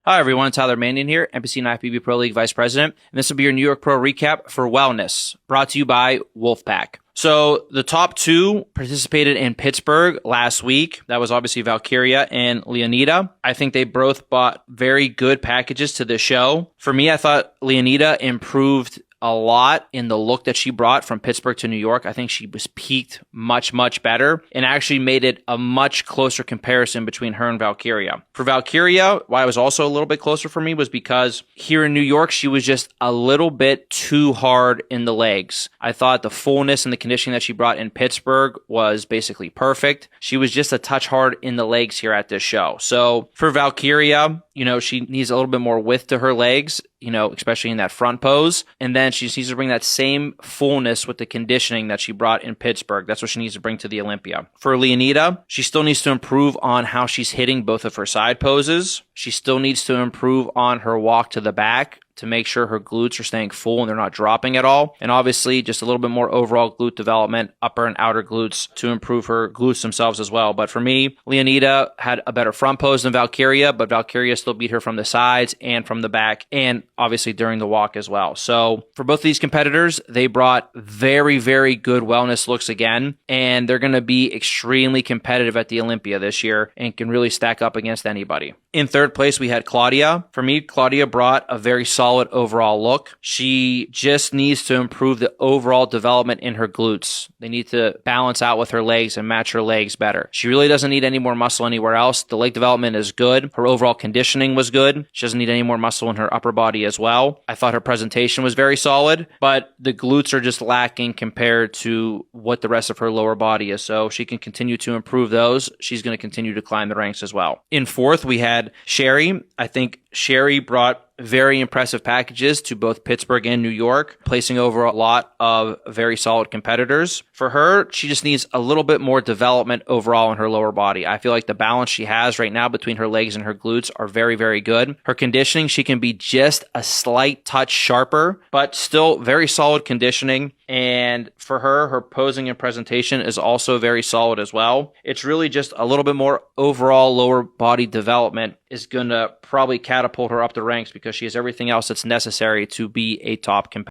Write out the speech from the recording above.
Hi everyone, Tyler Manion here, NPC and IFBB Pro League Vice President, and this will be your New York Pro recap for Wellness, brought to you by Wolfpack. So the top two participated in Pittsburgh last week. That was obviously Valkyria and Leonida. I think they both bought very good packages to the show. For me, I thought Leonida improved a lot in the look that she brought from Pittsburgh to New York. I think she was peaked much, much better and actually made it a much closer comparison between her and Valkyria. For Valkyria, why it was also a little bit closer for me was because here in New York, she was just a little bit too hard in the legs. I thought the fullness and the conditioning that she brought in Pittsburgh was basically perfect. She was just a touch hard in the legs here at this show. So for Valkyria, she needs a little bit more width to her legs, especially in that front pose. And then she just needs to bring that same fullness with the conditioning that she brought in Pittsburgh. That's what she needs to bring to the Olympia. For Leonida, she still needs to improve on how she's hitting both of her side poses. She still needs to improve on her walk to the back to make sure her glutes are staying full and they're not dropping at all. And obviously, just a little bit more overall glute development, upper and outer glutes, to improve her glutes themselves as well. But for me, Leonida had a better front pose than Valkyria, but Valkyria still beat her from the sides and from the back, and obviously during the walk as well. So for both of these competitors, they brought very, very good wellness looks again, and they're going to be extremely competitive at the Olympia this year and can really stack up against anybody. In third place, we had Claudia. For me, Claudia brought a very solid overall look. She just needs to improve the overall development in her glutes. They need to balance out with her legs and match her legs better. She really doesn't need any more muscle anywhere else. The leg development is good. Her overall conditioning was good. She doesn't need any more muscle in her upper body as well. I thought her presentation was very solid, but the glutes are just lacking compared to what the rest of her lower body is. So she can continue to improve those. She's going to continue to climb the ranks as well. In fourth, we had Sherry. I think Sherry brought very impressive packages to both Pittsburgh and New York, placing over a lot of very solid competitors. For her, she just needs a little bit more development overall in her lower body. I feel like the balance she has right now between her legs and her glutes are very, very good. Her conditioning, she can be just a slight touch sharper, but still very solid conditioning. And for her, her posing and presentation is also very solid as well. It's really just a little bit more overall lower body development is going to probably catapult her up the ranks because she has everything else that's necessary to be a top competitor.